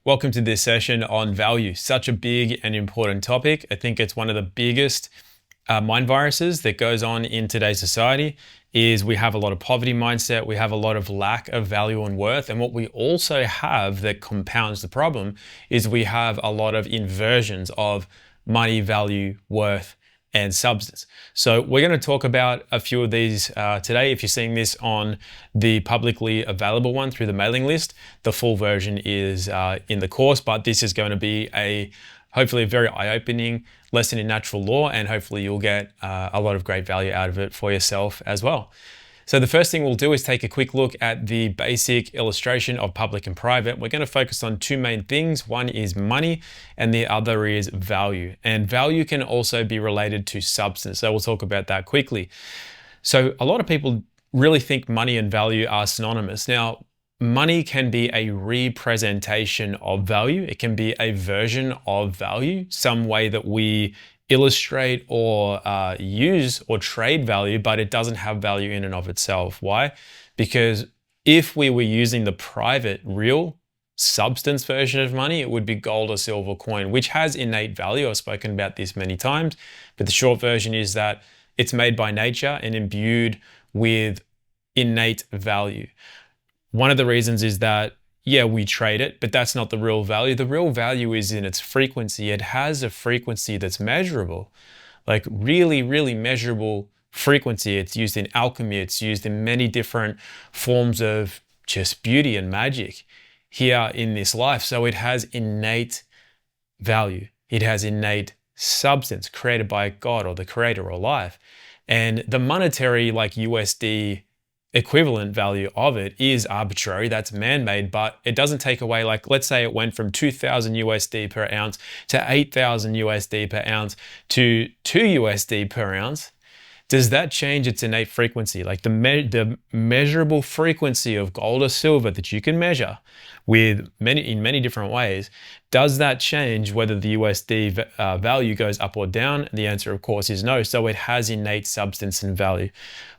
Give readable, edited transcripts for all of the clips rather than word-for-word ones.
Welcome to this session on value. Such a big and important topic. I think it's one of the biggest mind viruses that goes on in today's society. Is we have a lot of poverty mindset, we have a lot of lack of value and worth, and what we also have that compounds the problem is we have a lot of inversions of money, value, worth, and substance. So we're going to talk about a few of these today. If you're seeing this on the publicly available one through the mailing list, the full version is in the course, but this is going to be hopefully a very eye-opening lesson in natural law, and hopefully you'll get a lot of great value out of it for yourself as well. So the first thing we'll do is take a quick look at the basic illustration of public and private. We're going to focus on two main things. One is money and the other is value. And value can also be related to substance. So we'll talk about that quickly. So a lot of people really think money and value are synonymous. Now, money can be a representation of value. It can be a version of value, some way that we illustrate or use or trade value, but it doesn't have value in and of itself. Why? Because if we were using the private, real substance version of money, it would be gold or silver coin, which has innate value. I've spoken about this many times, but the short version is that it's made by nature and imbued with innate value. One of the reasons is that we trade it, but that's not the real value. The real value is in its frequency. It has a frequency that's measurable, like really, really measurable frequency. It's used in alchemy. It's used in many different forms of just beauty and magic here in this life. So it has innate value. It has innate substance created by God or the creator or life. And the monetary, like USD equivalent value of it is arbitrary, that's man-made, but it doesn't take away, like let's say it went from 2,000 USD per ounce to 8,000 USD per ounce to 2 USD per ounce. Does that change its innate frequency? Like the measurable frequency of gold or silver that you can measure in many different ways, does that change whether the USD value goes up or down? The answer, of course, is no. So it has innate substance and value.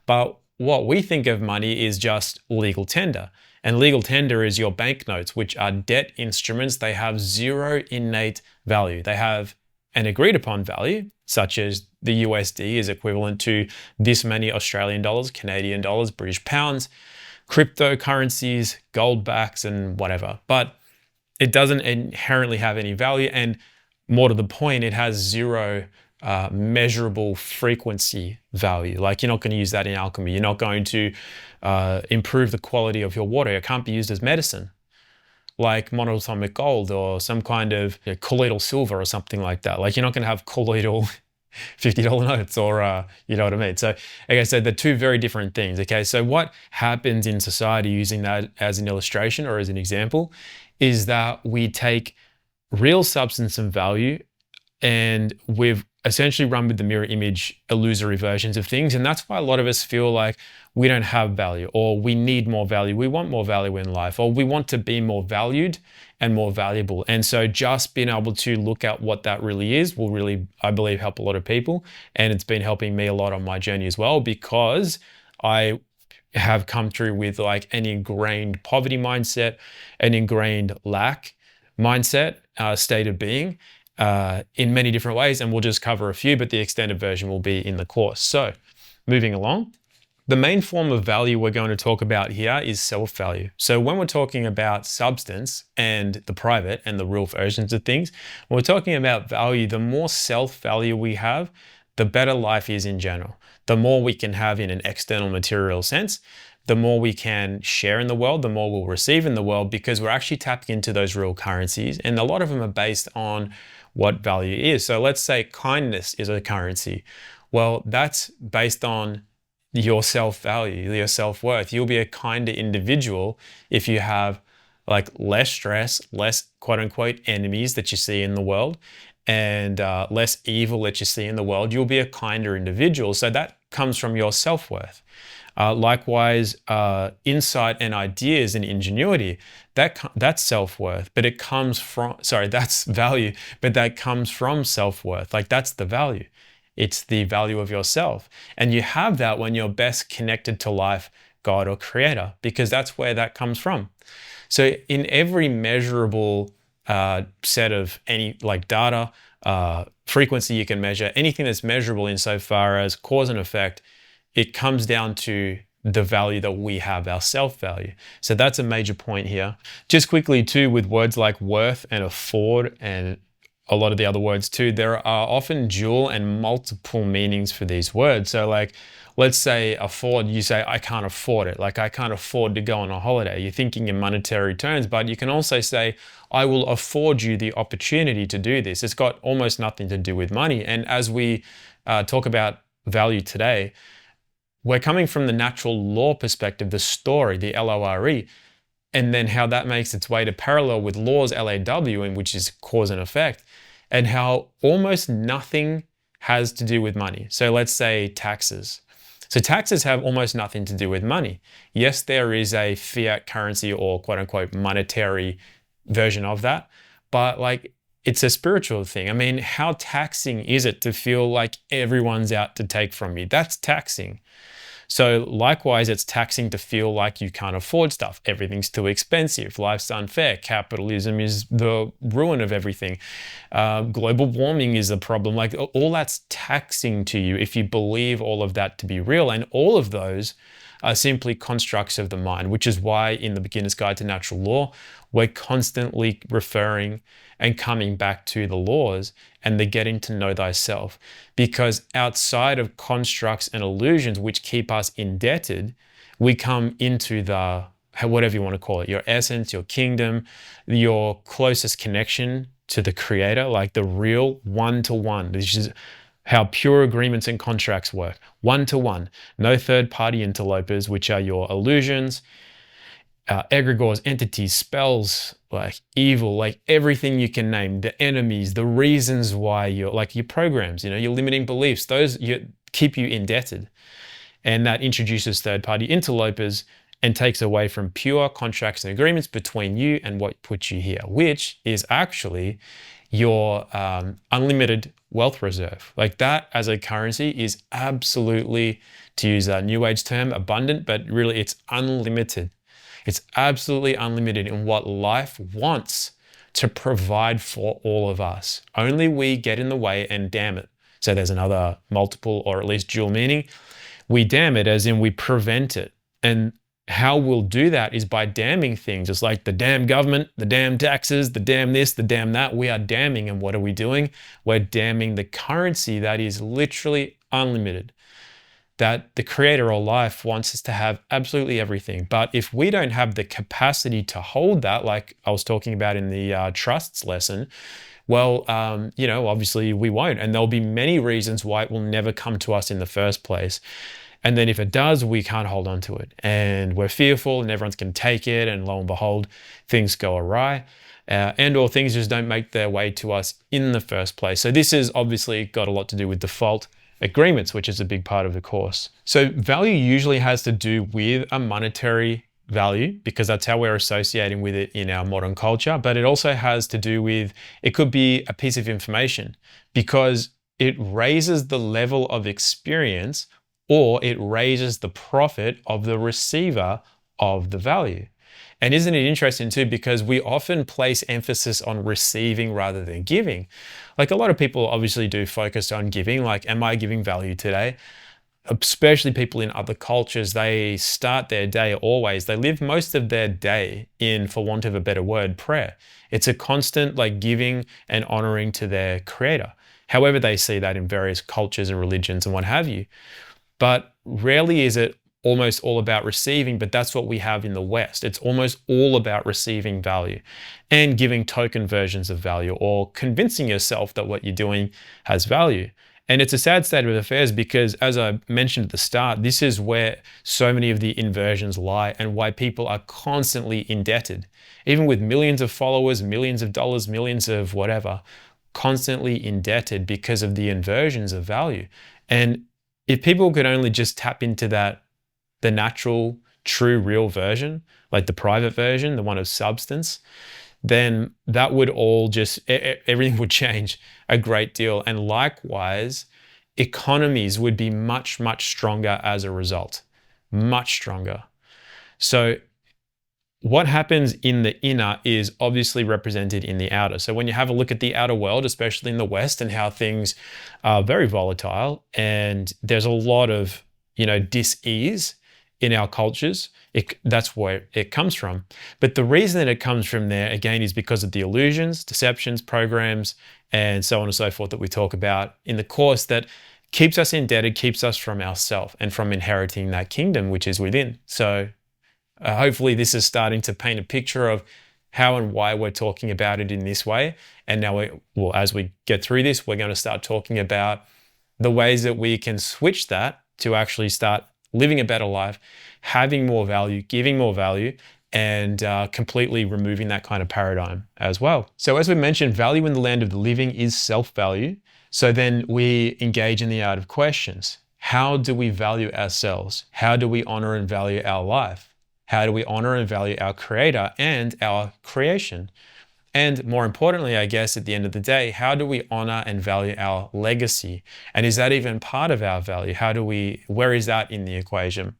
But what we think of money is just legal tender. And legal tender is your banknotes, which are debt instruments. They have zero innate value. They have an agreed upon value, such as the USD is equivalent to this many Australian dollars, Canadian dollars, British pounds, cryptocurrencies, gold backs, and whatever. But it doesn't inherently have any value. And more to the point, it has zero measurable frequency value. Like you're not going to use that in alchemy. You're not going to improve the quality of your water. It can't be used as medicine, like monatomic gold or some kind of colloidal silver or something like that. Like you're not going to have colloidal $50 notes or, you know what I mean? So, okay, so they're two very different things. Okay, so what happens in society using that as an illustration or as an example is that we take real substance and value and we've essentially run with the mirror image illusory versions of things. And that's why a lot of us feel like we don't have value or we need more value. We want more value in life or we want to be more valued and more valuable. And so just being able to look at what that really is will really, I believe, help a lot of people. And it's been helping me a lot on my journey as well because I have come through with like an ingrained poverty mindset, an ingrained lack mindset, state of being. In many different ways, and we'll just cover a few, but the extended version will be in the course. So moving along, the main form of value we're going to talk about here is self-value. So when we're talking about substance and the private and the real versions of things, when we're talking about value, the more self-value we have, the better life is in general. The more we can have in an external material sense, the more we can share in the world, the more we'll receive in the world because we're actually tapping into those real currencies. And a lot of them are based on what value is. So let's say kindness is a currency. Well, that's based on your self-value, your self-worth. You'll be a kinder individual if you have like less stress, less quote unquote enemies that you see in the world and less evil that you see in the world. You'll be a kinder individual. So that comes from your self-worth. Likewise, insight and ideas and ingenuity, that's self-worth, but it comes from, that's value, but that comes from self-worth. Like that's the value. It's the value of yourself. And you have that when you're best connected to life, God or creator, because that's where that comes from. So in every measurable set of any like data, frequency you can measure, anything that's measurable insofar as cause and effect, it comes down to the value that we have, our self-value. So that's a major point here. Just quickly too, with words like worth and afford and a lot of the other words too, there are often dual and multiple meanings for these words. So like, let's say afford, you say, I can't afford it. Like I can't afford to go on a holiday. You're thinking in monetary terms, but you can also say, I will afford you the opportunity to do this. It's got almost nothing to do with money. And as we talk about value today, we're coming from the natural law perspective, the story, the LORE, and then how that makes its way to parallel with laws, LAW, and which is cause and effect, and how almost nothing has to do with money. So let's say taxes. So taxes have almost nothing to do with money. Yes, there is a fiat currency or quote unquote monetary version of that, but like it's a spiritual thing. I mean, how taxing is it to feel like everyone's out to take from you? That's taxing. So likewise, it's taxing to feel like you can't afford stuff. Everything's too expensive. Life's unfair. Capitalism is the ruin of everything. Global warming is a problem. Like all that's taxing to you if you believe all of that to be real. And all of those are simply constructs of the mind, which is why in the Beginner's Guide to Natural Law, we're constantly referring and coming back to the laws and the getting to know thyself. Because outside of constructs and illusions which keep us indebted, we come into the, whatever you want to call it, your essence, your kingdom, your closest connection to the creator, like the real one-to-one. This is how pure agreements and contracts work. One-to-one, no third-party interlopers, which are your illusions, egregores, entities, spells, like evil, like everything you can name, the enemies, the reasons why you're, like your programs, your limiting beliefs, those keep you indebted. And that introduces third-party interlopers and takes away from pure contracts and agreements between you and what puts you here, which is actually your unlimited wealth reserve. Like that as a currency is absolutely, to use a new age term, abundant, but really it's unlimited. It's absolutely unlimited in what life wants to provide for all of us. Only we get in the way and damn it. So there's another multiple or at least dual meaning. We damn it as in we prevent it. And how we'll do that is by damning things. It's like the damn government, the damn taxes, the damn this, the damn that. We are damning. And what are we doing? We're damning the currency that is literally unlimited, that the creator or life wants us to have absolutely everything. But if we don't have the capacity to hold that, like I was talking about in the trusts lesson, well, obviously we won't. And there'll be many reasons why it will never come to us in the first place. And then if it does, we can't hold on to it. And we're fearful and everyone's going to take it. And lo and behold, things go awry. And or things just don't make their way to us in the first place. So this has obviously got a lot to do with default agreements, which is a big part of the course. So value usually has to do with a monetary value because that's how we're associating with it in our modern culture. But it also has to do with, it could be a piece of information because it raises the level of experience or it raises the profit of the receiver of the value. And isn't it interesting too, because we often place emphasis on receiving rather than giving. Like a lot of people obviously do focus on giving, like, am I giving value today? Especially people in other cultures, they start their day always, they live most of their day in, for want of a better word, prayer. It's a constant like giving and honoring to their creator. However they see that in various cultures and religions and what have you. But rarely is it almost all about receiving, but that's what we have in the West. It's almost all about receiving value and giving token versions of value or convincing yourself that what you're doing has value. And it's a sad state of affairs because, as I mentioned at the start, this is where so many of the inversions lie and why people are constantly indebted. Even with millions of followers, millions of dollars, millions of whatever, constantly indebted because of the inversions of value. And if people could only just tap into that, the natural, true, real version, like the private version, the one of substance, then that would all just, everything would change a great deal. And likewise, economies would be much, much stronger as a result, much stronger. So what happens in the inner is obviously represented in the outer. So when you have a look at the outer world, especially in the West, and how things are very volatile, and there's a lot of, dis-ease in our cultures, that's where it comes from. But the reason that it comes from there, again, is because of the illusions, deceptions, programs, and so on and so forth that we talk about in the course that keeps us indebted, keeps us from ourself and from inheriting that kingdom which is within. So hopefully this is starting to paint a picture of how and why we're talking about it in this way. And now, as we get through this, we're going to start talking about the ways that we can switch that to actually start living a better life, having more value, giving more value, and completely removing that kind of paradigm as well. So as we mentioned, value in the land of the living is self-value. So then we engage in the art of questions. How do we value ourselves? How do we honor and value our life? How do we honor and value our creator and our creation? And more importantly, I guess at the end of the day, how do we honor and value our legacy? And is that even part of our value? Where is that in the equation?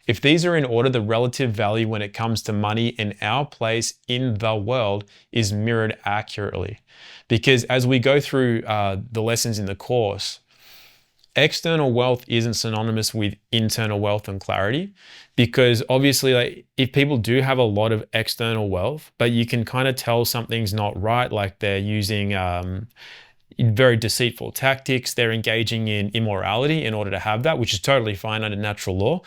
If these are in order, the relative value when it comes to money in our place in the world is mirrored accurately. Because as we go through the lessons in the course, external wealth isn't synonymous with internal wealth and clarity, because obviously, if people do have a lot of external wealth, but you can kind of tell something's not right, like they're using very deceitful tactics, they're engaging in immorality in order to have that, which is totally fine under natural law.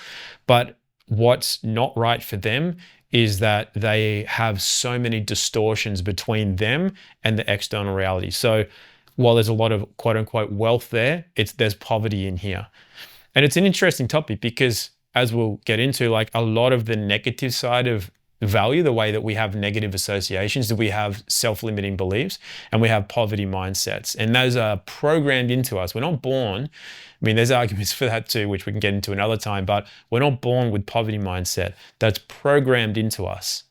But what's not right for them is that they have so many distortions between them and the external reality. So while there's a lot of quote unquote wealth there's poverty in here. And it's an interesting topic because, as we'll get into, like a lot of the negative side of value, the way that we have negative associations, that we have self-limiting beliefs, and we have poverty mindsets. And those are programmed into us. We're not born, there's arguments for that too, which we can get into another time, but we're not born with poverty mindset. That's programmed into us.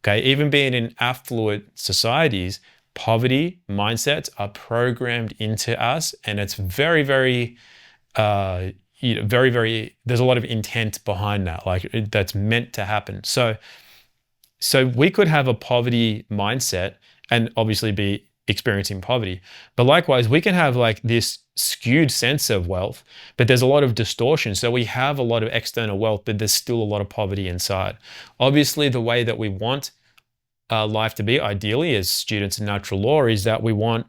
Okay, even being in affluent societies, poverty mindsets are programmed into us, and it's very, very, there's a lot of intent behind that, like that's meant to happen. So we could have a poverty mindset and obviously be experiencing poverty, but likewise, we can have like this skewed sense of wealth, but there's a lot of distortion. So we have a lot of external wealth, but there's still a lot of poverty inside. Obviously, the way that we want life to be, ideally, as students in natural law, is that we want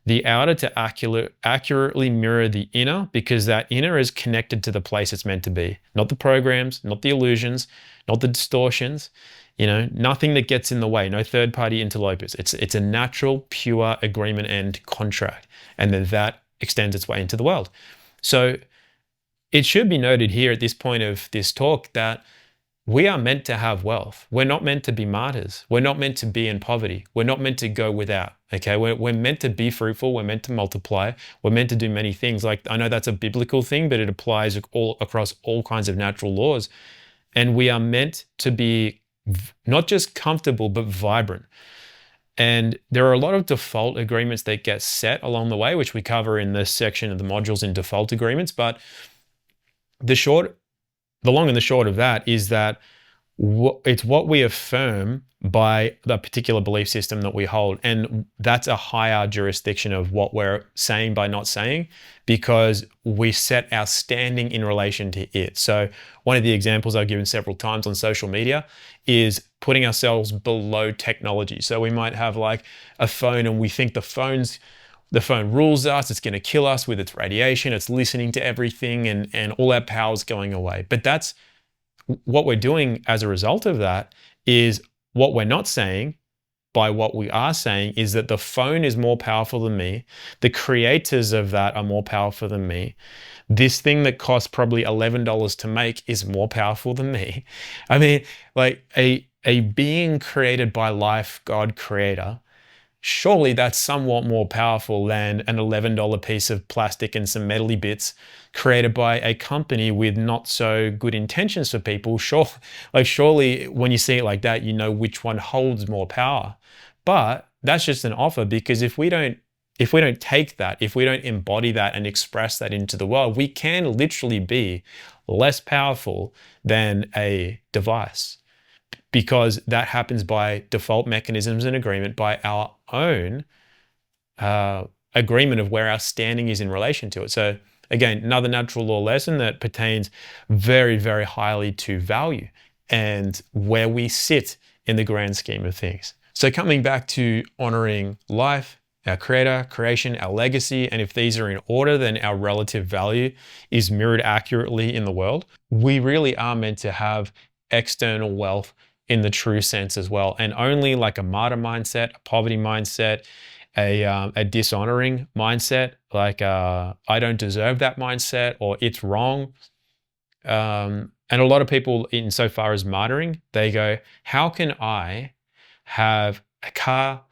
the outer to accurately mirror the inner, because that inner is connected to the place it's meant to be. Not the programs, not the illusions, not the distortions, nothing that gets in the way, no third-party interlopers. It's a natural, pure agreement and contract, and then that extends its way into the world. So it should be noted here at this point of this talk that we are meant to have wealth. We're not meant to be martyrs. We're not meant to be in poverty. We're not meant to go without, okay? We're meant to be fruitful. We're meant to multiply. We're meant to do many things. Like, I know that's a biblical thing, but it applies all across all kinds of natural laws. And we are meant to be not just comfortable, but vibrant. And there are a lot of default agreements that get set along the way, which we cover in this section of the modules in default agreements. But the long and the short of that is that it's what we affirm by the particular belief system that we hold. And that's a higher jurisdiction of what we're saying by not saying, because we set our standing in relation to it. So one of the examples I've given several times on social media is putting ourselves below technology. So we might have like a phone and we think the phone rules us, it's going to kill us with its radiation, it's listening to everything, and all our power's going away. But that's what we're doing as a result of that. Is what we're not saying by what we are saying is that the phone is more powerful than me. The creators of that are more powerful than me. This thing that costs probably $11 to make is more powerful than me. Like a being created by life, God creator, surely that's somewhat more powerful than an $11 piece of plastic and some metally bits created by a company with not so good intentions for people. Surely when you see it like that, you know which one holds more power. But that's just an offer, because if we don't take that, if we don't embody that and express that into the world, we can literally be less powerful than a device. because that happens by default mechanisms and agreement by our own agreement of where our standing is in relation to it. So again, another natural law lesson that pertains very, very highly to value and where we sit in the grand scheme of things. So coming back to honoring life, our creator, creation, our legacy, and if these are in order, then our relative value is mirrored accurately in the world. We really are meant to have external wealth in the true sense as well. And only like a martyr mindset, a poverty mindset, a dishonoring mindset, like I don't deserve that mindset or it's wrong. And a lot of people, insofar as martyring, they go, how can I have a car,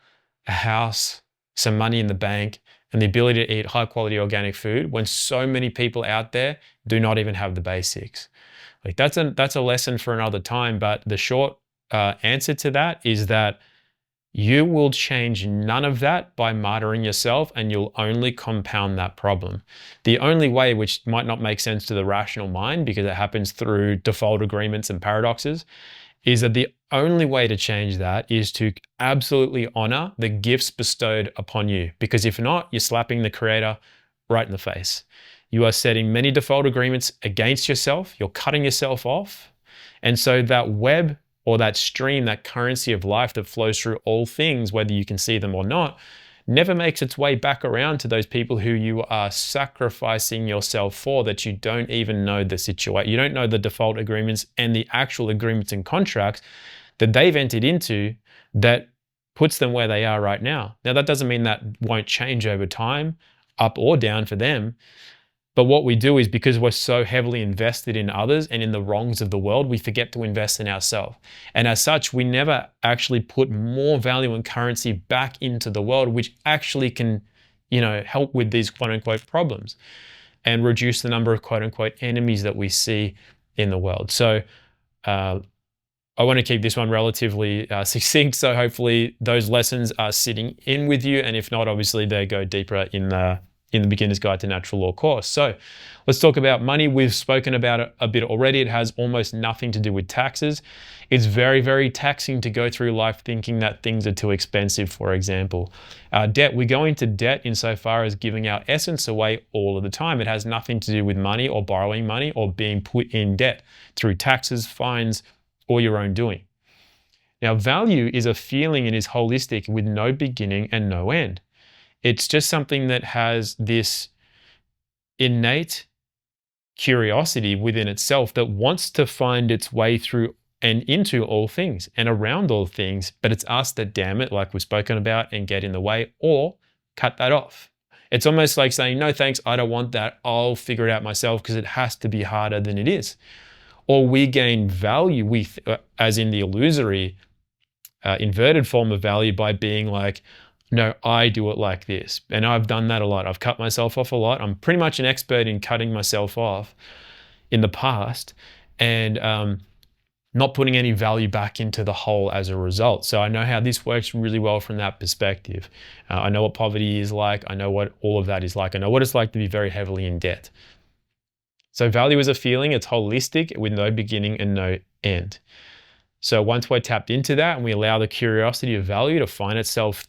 a house, some money in the bank, and the ability to eat high quality organic food when so many people out there do not even have the basics? Like that's a lesson for another time. But the short answer to that is that you will change none of that by martyring yourself, and you'll only compound that problem. The only way, which might not make sense to the rational mind because it happens through default agreements and paradoxes, is that the only way to change that is to absolutely honor the gifts bestowed upon you. Because if not, you're slapping the creator right in the face. You are setting many default agreements against yourself. You're cutting yourself off. And so that web or that stream, that currency of life that flows through all things, whether you can see them or not, never makes its way back around to those people who you are sacrificing yourself for, that you don't even know the situation. You don't know the default agreements and the actual agreements and contracts that they've entered into that puts them where they are right now. Now, that doesn't mean that won't change over time, up or down for them. But what we do is, because we're so heavily invested in others and in the wrongs of the world, we forget to invest in ourselves. And as such, we never actually put more value and currency back into the world, which actually can, help with these quote unquote problems and reduce the number of quote unquote enemies that we see in the world. So I want to keep this one relatively succinct. So hopefully those lessons are sitting in with you. And if not, obviously they go deeper in the Beginner's Guide to Natural Law course. So let's talk about money. We've spoken about it a bit already. It has almost nothing to do with taxes. It's very, very taxing to go through life thinking that things are too expensive, for example. Debt, we go into debt insofar as giving our essence away all of the time. It has nothing to do with money or borrowing money or being put in debt through taxes, fines, or your own doing. Now, value is a feeling and is holistic with no beginning and no end. It's just something that has this innate curiosity within itself that wants to find its way through and into all things and around all things, but it's us that damn it, like we've spoken about, and get in the way or cut that off. It's almost like saying, no thanks, I don't want that. I'll figure it out myself because it has to be harder than it is. Or we gain value, as in the illusory, inverted form of value by being like, no, I do it like this. And I've done that a lot. I've cut myself off a lot. I'm pretty much an expert in cutting myself off in the past and not putting any value back into the whole as a result. So I know how this works really well from that perspective. I know what poverty is like. I know what all of that is like. I know what it's like to be very heavily in debt. So value is a feeling. It's holistic with no beginning and no end. So once we're tapped into that and we allow the curiosity of value to find itself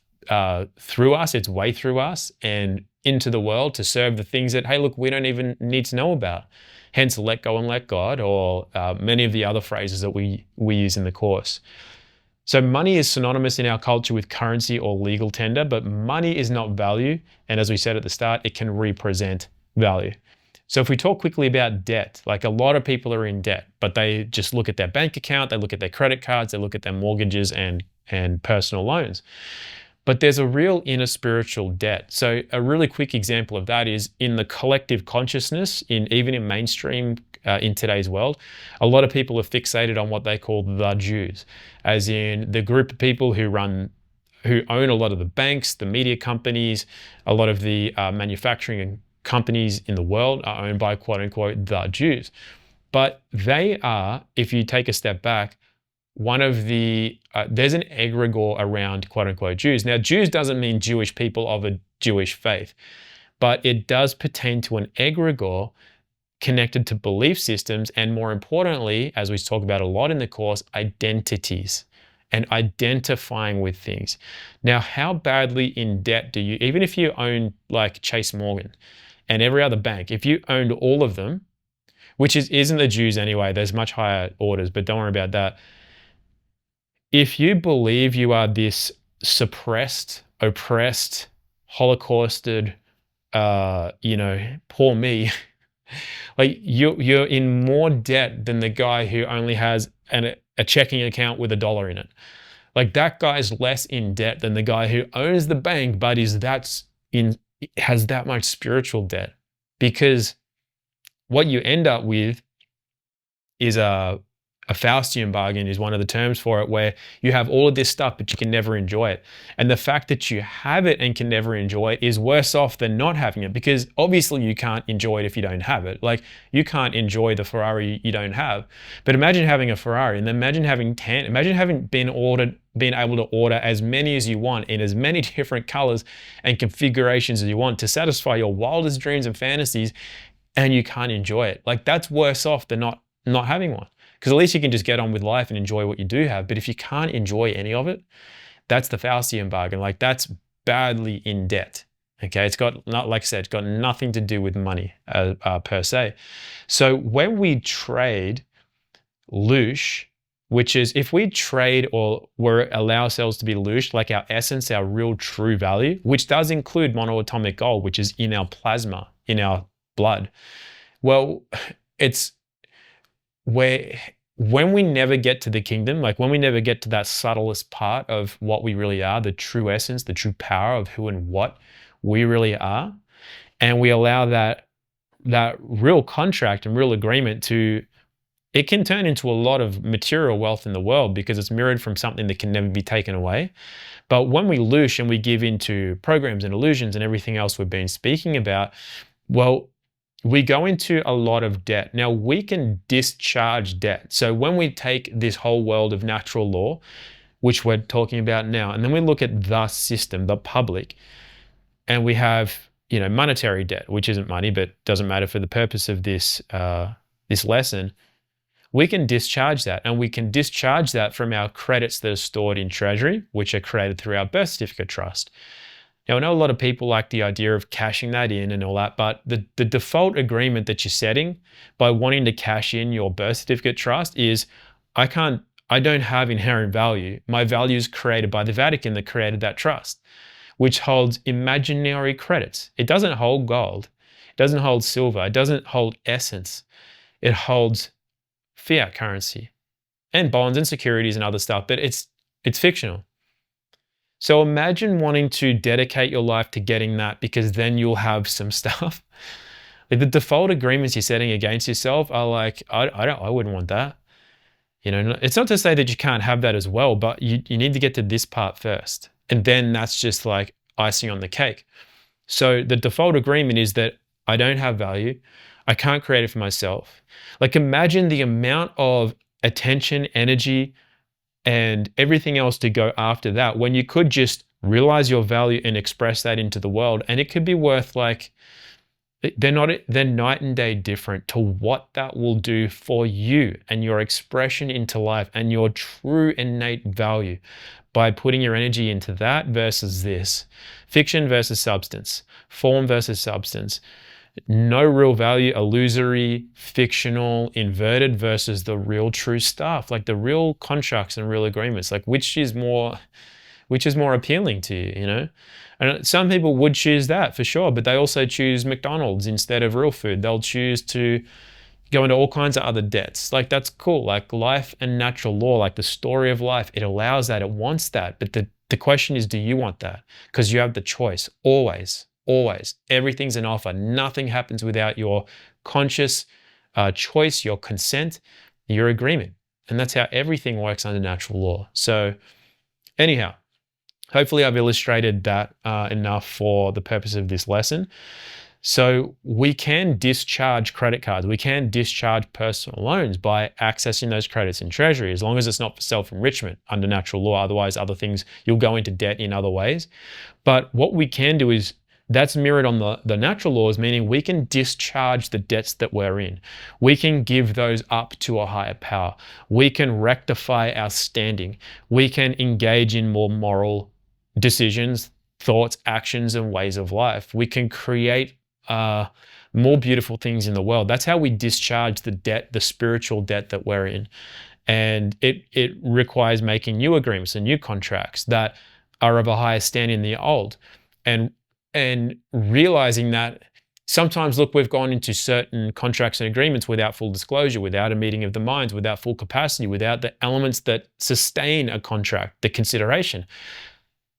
through us, its way through us and into the world to serve the things that, hey, look, we don't even need to know about. Hence, let go and let God, or many of the other phrases that we use in the course. So money is synonymous in our culture with currency or legal tender, but money is not value. And as we said at the start, it can represent value. So if we talk quickly about debt, like a lot of people are in debt, but they just look at their bank account, they look at their credit cards, they look at their mortgages and personal loans. But there's a real inner spiritual debt. So a really quick example of that is in the collective consciousness, even in mainstream in today's world, a lot of people are fixated on what they call the Jews, as in the group of people who own a lot of the banks, the media companies, a lot of the manufacturing companies in the world are owned by quote unquote the Jews. But they are, if you take a step back, one of the, there's an egregore around quote unquote Jews. Now, Jews doesn't mean Jewish people of a Jewish faith, but it does pertain to an egregore connected to belief systems, and more importantly, as we talk about a lot in the course, identities and identifying with things. Now, how badly in debt do you, even if you own like Chase Morgan and every other bank, if you owned all of them, which isn't the Jews anyway, there's much higher orders, but don't worry about that. If you believe you are this suppressed, oppressed, holocausted, poor me, like you're in more debt than the guy who only has a checking account with $1 in it. Like that guy is less in debt than the guy who owns the bank but has that much spiritual debt. Because what you end up with is a Faustian bargain is one of the terms for it, where you have all of this stuff but you can never enjoy it. And the fact that you have it and can never enjoy it is worse off than not having it, because obviously you can't enjoy it if you don't have it. Like you can't enjoy the Ferrari you don't have. But imagine having a Ferrari, and then imagine having been able to order as many as you want in as many different colors and configurations as you want to satisfy your wildest dreams and fantasies, and you can't enjoy it. Like that's worse off than not having one. Because at least you can just get on with life and enjoy what you do have. But if you can't enjoy any of it, that's the Faustian bargain. Like that's badly in debt. Okay, it's got, like I said, it's got nothing to do with money per se. So when we trade loosh, which is if we trade or allow ourselves to be loosh, like our essence, our real true value, which does include monoatomic gold, which is in our plasma, in our blood. Well, it's where when we never get to the kingdom, like when we never get to that subtlest part of what we really are, the true essence, the true power of who and what we really are, and we allow that real contract and real agreement it can turn into a lot of material wealth in the world because it's mirrored from something that can never be taken away. But when we loosh and we give into programs and illusions and everything else we've been speaking about, well, we go into a lot of debt. Now we can discharge debt. So when we take this whole world of natural law, which we're talking about now, and then we look at the system, the public, and we have, monetary debt, which isn't money, but doesn't matter for the purpose of this lesson, we can discharge that. And we can discharge that from our credits that are stored in treasury, which are created through our birth certificate trust. Now, I know a lot of people like the idea of cashing that in and all that, but the default agreement that you're setting by wanting to cash in your birth certificate trust is, I don't have inherent value. My value is created by the Vatican that created that trust, which holds imaginary credits. It doesn't hold gold. It doesn't hold silver. It doesn't hold essence. It holds fiat currency and bonds and securities and other stuff, but it's fictional. So imagine wanting to dedicate your life to getting that, because then you'll have some stuff. Like the default agreements you're setting against yourself are like, I wouldn't want that. It's not to say that you can't have that as well, but you need to get to this part first. And then that's just like icing on the cake. So the default agreement is that I don't have value. I can't create it for myself. Like imagine the amount of attention, energy, and everything else to go after that, when you could just realize your value and express that into the world. And it could be worth they're night and day different to what that will do for you and your expression into life and your true innate value by putting your energy into that versus this. Fiction versus substance, form versus substance. No real value, illusory, fictional, inverted versus the real true stuff, like the real contracts and real agreements, like which is more appealing to you, And some people would choose that for sure, but they also choose McDonald's instead of real food. They'll choose to go into all kinds of other debts. Like that's cool. Like life and natural law, like the story of life, it allows that, it wants that. But the question is, do you want that? Because you have the choice, always. Always. Everything's an offer. Nothing happens without your conscious choice, your consent, your agreement. And that's how everything works under natural law. So anyhow, hopefully I've illustrated that enough for the purpose of this lesson. So we can discharge credit cards. We can discharge personal loans by accessing those credits in treasury, as long as it's not for self-enrichment under natural law. Otherwise, other things, you'll go into debt in other ways. But what we can do is That's mirrored on the natural laws, meaning we can discharge the debts that we're in. We can give those up to a higher power. We can rectify our standing. We can engage in more moral decisions, thoughts, actions, and ways of life. We can create more beautiful things in the world. That's how we discharge the debt, the spiritual debt that we're in. And it requires making new agreements and new contracts that are of a higher standing than the old. And realizing that sometimes, look, we've gone into certain contracts and agreements without full disclosure, without a meeting of the minds, without full capacity, without the elements that sustain a contract, the consideration.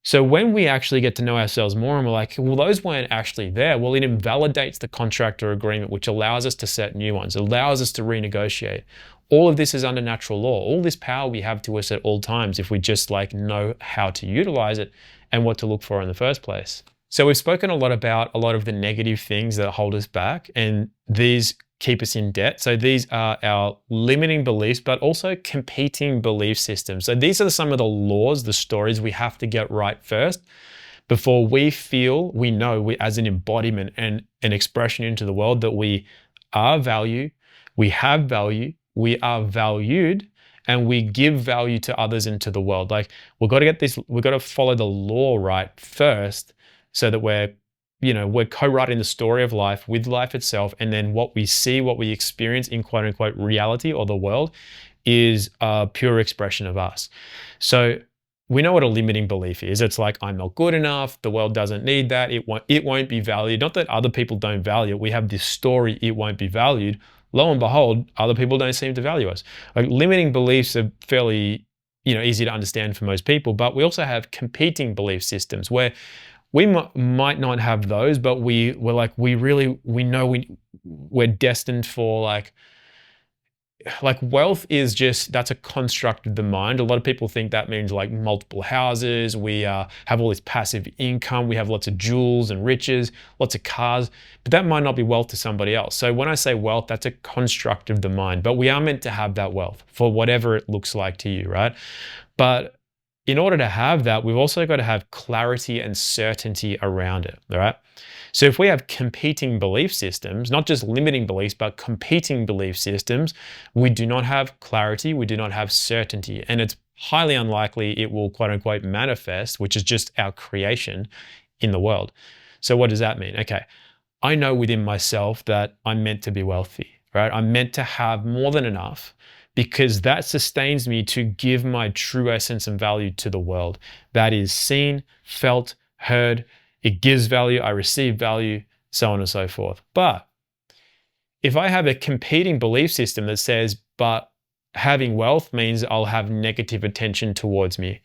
So when we actually get to know ourselves more and we're like, well, those weren't actually there, well, it invalidates the contract or agreement, which allows us to set new ones, allows us to renegotiate. All of this is under natural law. All this power we have to us at all times if we just know how to utilize it and what to look for in the first place. So we've spoken a lot about a lot of the negative things that hold us back, and these keep us in debt. So these are our limiting beliefs, but also competing belief systems. So these are some of the laws, the stories we have to get right first before we feel, we know we as an embodiment and an expression into the world that we are value, we have value, we are valued, and we give value to others and to the world. We've got to follow the law right first, so that we're co-writing the story of life with life itself. And then what we see, what we experience in quote unquote reality or the world is a pure expression of us. So we know what a limiting belief is. It's like, I'm not good enough. The world doesn't need that. It won't be valued. Not that other people don't value it. We have this story, it won't be valued. Lo and behold, other people don't seem to value us. Limiting beliefs are fairly, easy to understand for most people, but we also have competing belief systems where we might not have those, but we're destined for wealth is just, that's a construct of the mind. A lot of people think that means multiple houses. We have all this passive income. We have lots of jewels and riches, lots of cars, but that might not be wealth to somebody else. So when I say wealth, that's a construct of the mind, but we are meant to have that wealth for whatever it looks like to you, right? But in order to have that, we've also got to have clarity and certainty around it, all right? So if we have competing belief systems, not just limiting beliefs, but competing belief systems, we do not have clarity, we do not have certainty, and it's highly unlikely it will quote unquote manifest, which is just our creation in the world. So what does that mean? Okay, I know within myself that I'm meant to be wealthy, right? I'm meant to have more than enough, because that sustains me to give my true essence and value to the world. That is seen, felt, heard. It gives value, I receive value, so on and so forth. But if I have a competing belief system that says, but having wealth means I'll have negative attention towards me.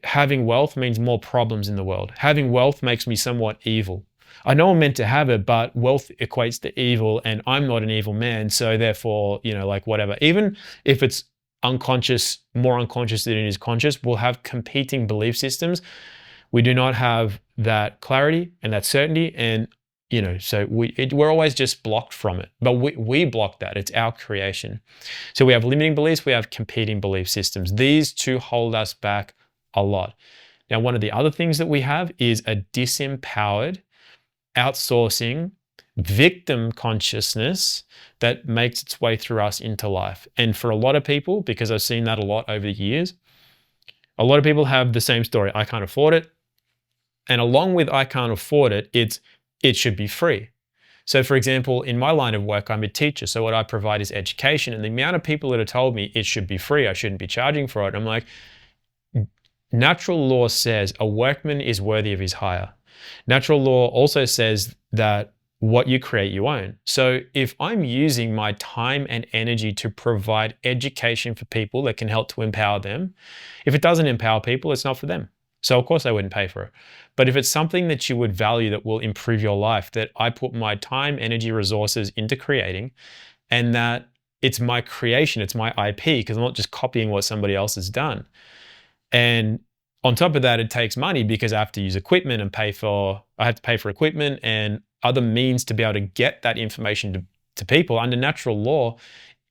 Having wealth means more problems in the world. Having wealth makes me somewhat evil. I know I'm meant to have it, but wealth equates to evil, and I'm not an evil man. So therefore, whatever. Even if it's unconscious, more unconscious than it is conscious, we'll have competing belief systems. We do not have that clarity and that certainty. And, so we're always just blocked from it. But we block that. It's our creation. So we have limiting beliefs, we have competing belief systems. These two hold us back a lot. Now, one of the other things that we have is a disempowered, outsourcing, victim consciousness that makes its way through us into life. And for a lot of people, because I've seen that a lot over the years, a lot of people have the same story. I can't afford it. And along with I can't afford it, it should be free. So for example, in my line of work, I'm a teacher. So what I provide is education. And the amount of people that have told me it should be free, I shouldn't be charging for it. I'm like, natural law says a workman is worthy of his hire. Natural law also says that what you create, you own. So if I'm using my time and energy to provide education for people that can help to empower them, if it doesn't empower people, it's not for them. So of course I wouldn't pay for it. But if it's something that you would value that will improve your life, that I put my time, energy, resources into creating, and that it's my creation, it's my IP, because I'm not just copying what somebody else has done. And on top of that, it takes money because I have to use equipment and I have to pay for equipment and other means to be able to get that information to people. Under natural law,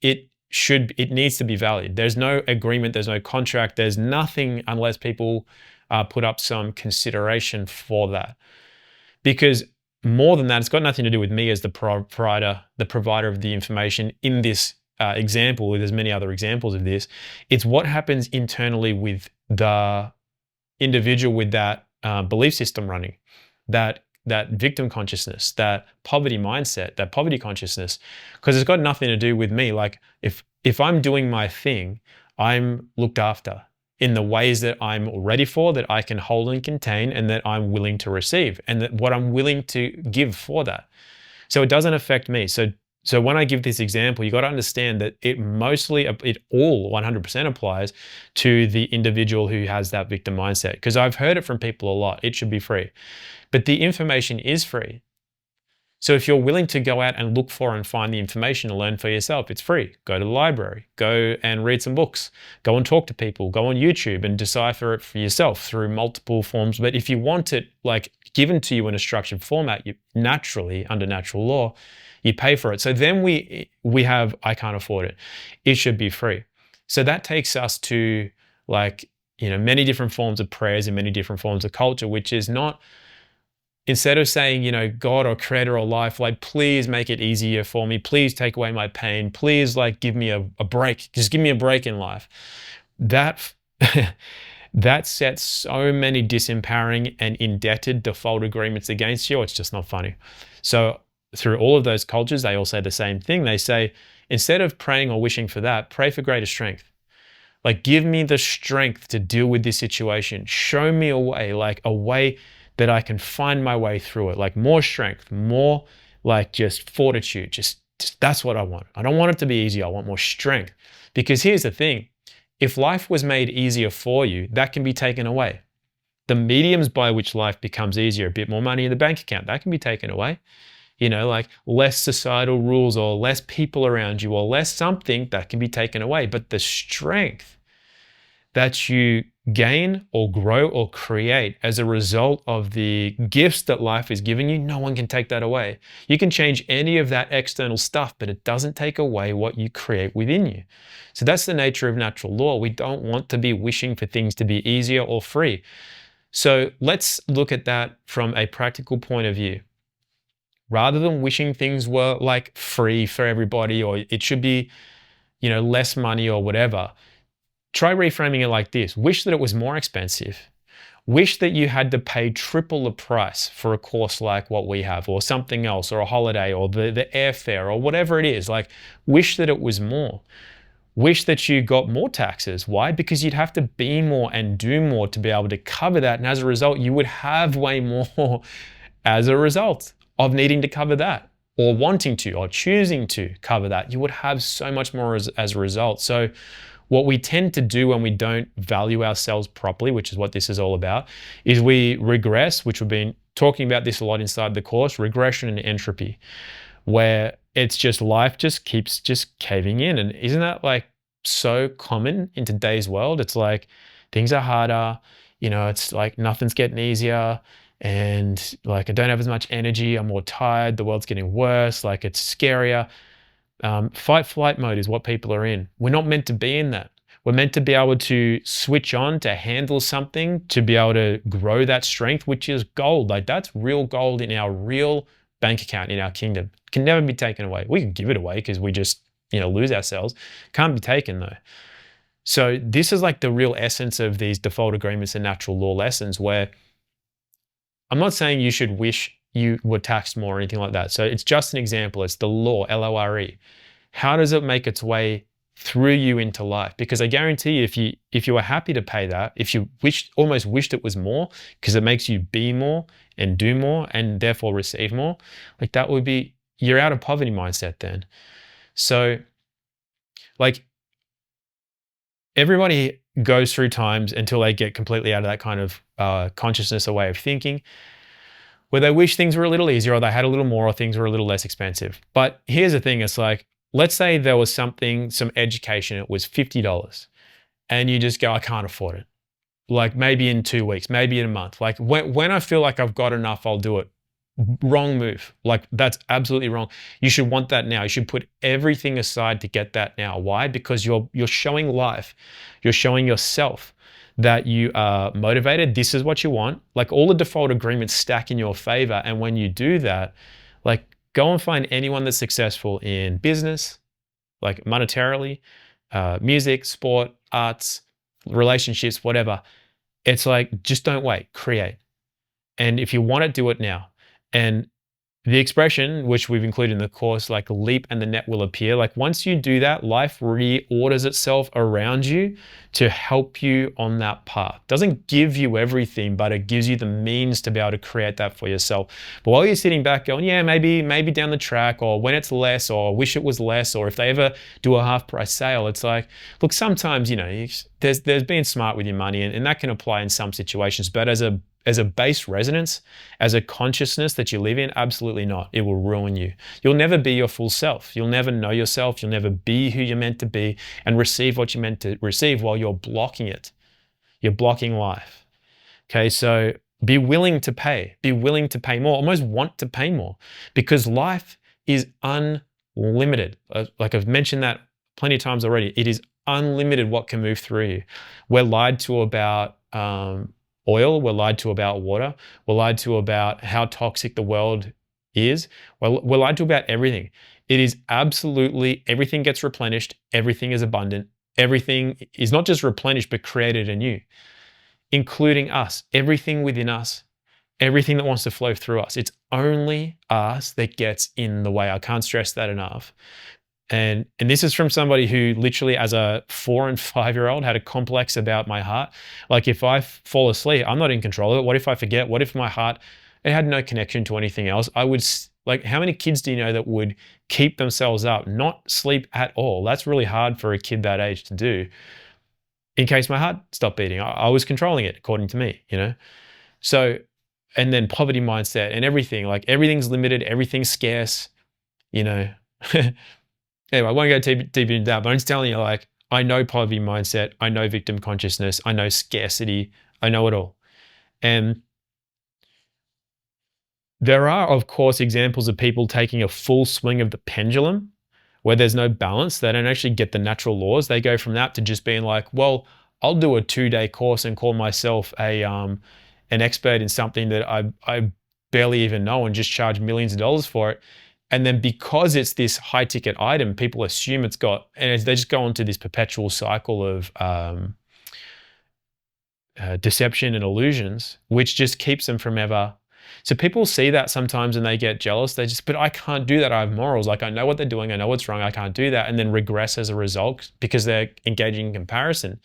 it needs to be valued. There's no agreement, there's no contract, there's nothing unless people put up some consideration for that. Because more than that, it's got nothing to do with me as the provider of the information in this example. There's many other examples of this. It's what happens internally with the individual with that belief system running, that victim consciousness, that poverty mindset, that poverty consciousness, because it's got nothing to do with me. Like if I'm doing my thing, I'm looked after in the ways that I'm ready for, that I can hold and contain, and that I'm willing to receive, and that what I'm willing to give for that. So it doesn't affect me. So when I give this example, you got to understand that it all 100% applies to the individual who has that victim mindset. Because I've heard it from people a lot. It should be free. But the information is free. So if you're willing to go out and look for and find the information and learn for yourself, it's free. Go to the library, go and read some books, go and talk to people, go on YouTube and decipher it for yourself through multiple forms. But if you want it like given to you in a structured format, you naturally, under natural law, you pay for it. So then we have, I can't afford it. It should be free. So that takes us to many different forms of prayers and many different forms of culture, which is not, instead of saying, God or creator or life, like, please make it easier for me. Please take away my pain. Please give me a break. Just give me a break in life. That sets so many disempowering and indebted default agreements against you. It's just not funny. So through all of those cultures, they all say the same thing. They say, instead of praying or wishing for that, pray for greater strength. Like, give me the strength to deal with this situation. Show me a way that I can find my way through it. Like more strength, more just fortitude. Just that's what I want. I don't want it to be easy. I want more strength. Because here's the thing. If life was made easier for you, that can be taken away. The mediums by which life becomes easier, a bit more money in the bank account, that can be taken away. Less societal rules or less people around you or less something, that can be taken away. But the strength that you gain or grow or create as a result of the gifts that life is giving you, no one can take that away. You can change any of that external stuff, but it doesn't take away what you create within you. So that's the nature of natural law. We don't want to be wishing for things to be easier or free. So let's look at that from a practical point of view. Rather than wishing things were free for everybody, or it should be, less money or whatever, try reframing it like this. Wish that it was more expensive. Wish that you had to pay triple the price for a course like what we have, or something else, or a holiday, or the airfare, or whatever it is. Wish that it was more. Wish that you got more taxes. Why? Because you'd have to be more and do more to be able to cover that. And as a result, you would have way more as a result of needing to cover that, or wanting to, or choosing to cover that. You would have so much more as a result. So what we tend to do when we don't value ourselves properly, which is what this is all about, is we regress, which we've been talking about this a lot inside the course, regression and entropy, where it's just life just keeps just caving in. And isn't that so common in today's world? It's things are harder, it's nothing's getting easier. And I don't have as much energy, I'm more tired, the world's getting worse, it's scarier. Fight flight mode is what people are in. We're not meant to be in that. We're meant to be able to switch on, to handle something, to be able to grow that strength, which is gold. That's real gold in our real bank account, in our kingdom. It can never be taken away. We can give it away because we just, lose ourselves. Can't be taken though. So this is the real essence of these default agreements and natural law lessons, where I'm not saying you should wish you were taxed more or anything like that. So it's just an example. It's the law, L-O-R-E. How does it make its way through you into life? Because I guarantee you, if you were happy to pay that, if you almost wished it was more, because it makes you be more and do more and therefore receive more, that would be, you're out of poverty mindset then. So everybody goes through times until they get completely out of that kind of consciousness or way of thinking, where they wish things were a little easier, or they had a little more, or things were a little less expensive. But here's the thing, it's let's say there was some education, it was $50, and you just go, I can't afford it. Maybe in 2 weeks, maybe in a month. When I feel like I've got enough, I'll do it. Wrong move. That's absolutely wrong. You should want that now. You should put everything aside to get that now. Why? Because you're showing life, you're showing yourself that you are motivated, this is what you want. Like all the default agreements stack in your favor. And when you do that, like go and find anyone that's successful in business, like monetarily, music, sport, arts, relationships, whatever. It's like, just don't wait, create. And if you want it, do it now. And the expression, which we've included in the course, like leap and the net will appear. Like once you do that, life reorders itself around you to help you on that path. Doesn't give you everything, but it gives you the means to be able to create that for yourself. But while you're sitting back going, yeah, maybe down the track, or when it's less, or wish it was less, or if they ever do a half price sale, it's like, look, sometimes, there's being smart with your money, and that can apply in some situations, but as a base resonance, as a consciousness that you live in, absolutely not. It will ruin you. You'll never be your full self. You'll never know yourself. You'll never be who you're meant to be and receive what you're meant to receive while you're blocking it. You're blocking life. Okay, so be willing to pay. Be willing to pay more. Almost want to pay more, because life is unlimited. Like I've mentioned that plenty of times already. It is unlimited what can move through you. We're lied to about oil, we're lied to about water, we're lied to about how toxic the world is, we're lied to about everything. It is absolutely, everything gets replenished, everything is abundant, everything is not just replenished but created anew, including us, everything within us, everything that wants to flow through us. It's only us that gets in the way. I can't stress that enough. And this is from somebody who literally, as a 4 and 5-year-old, had a complex about my heart. Like if I fall asleep, I'm not in control of it. What if I forget? What if my heart, it had no connection to anything else? I would, like, how many kids do you know that would keep themselves up, not sleep at all? That's really hard for a kid that age to do. In case my heart stopped beating, I was controlling it, according to me, So, and then poverty mindset and everything, like everything's limited, everything's scarce, Anyway, I won't go too deep into that, but I'm just telling you, like, I know poverty mindset, I know victim consciousness, I know scarcity, I know it all. And there are, of course, examples of people taking a full swing of the pendulum where there's no balance. They don't actually get the natural laws. They go from that to just being like, well, I'll do a 2-day course and call myself an expert in something that I barely even know and just charge millions of dollars for it. And then because it's this high ticket item, people assume it's got, and they just go into this perpetual cycle of deception and illusions, which just keeps them from ever. So people see that sometimes and they get jealous. They just, but I can't do that. I have morals. Like I know what they're doing. I know what's wrong. I can't do that. And then regress as a result because they're engaging in comparison.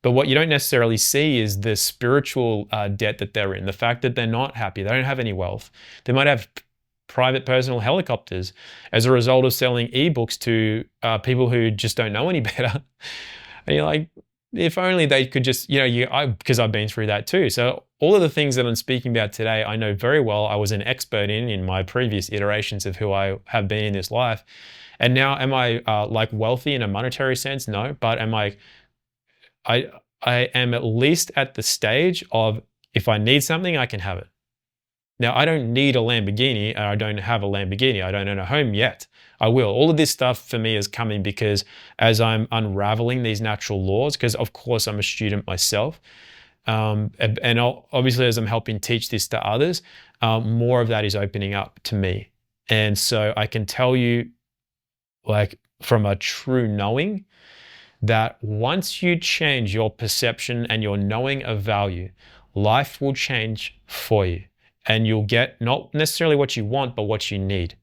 But what you don't necessarily see is the spiritual debt that they're in, the fact that they're not happy. They don't have any wealth. They might have private personal helicopters as a result of selling ebooks to people who just don't know any better. And you're like, if only they could just, because I've been through that too. So all of the things that I'm speaking about today, I know very well. I was an expert in my previous iterations of who I have been in this life. And now am I like wealthy in a monetary sense? No, but am I am at least at the stage of if I need something, I can have it. Now, I don't need a Lamborghini, and I don't have a Lamborghini. I don't own a home yet. I will. All of this stuff for me is coming because as I'm unraveling these natural laws, because of course I'm a student myself, and obviously as I'm helping teach this to others, more of that is opening up to me. And so I can tell you, like from a true knowing, that once you change your perception and your knowing of value, life will change for you. And you'll get not necessarily what you want, but what you need.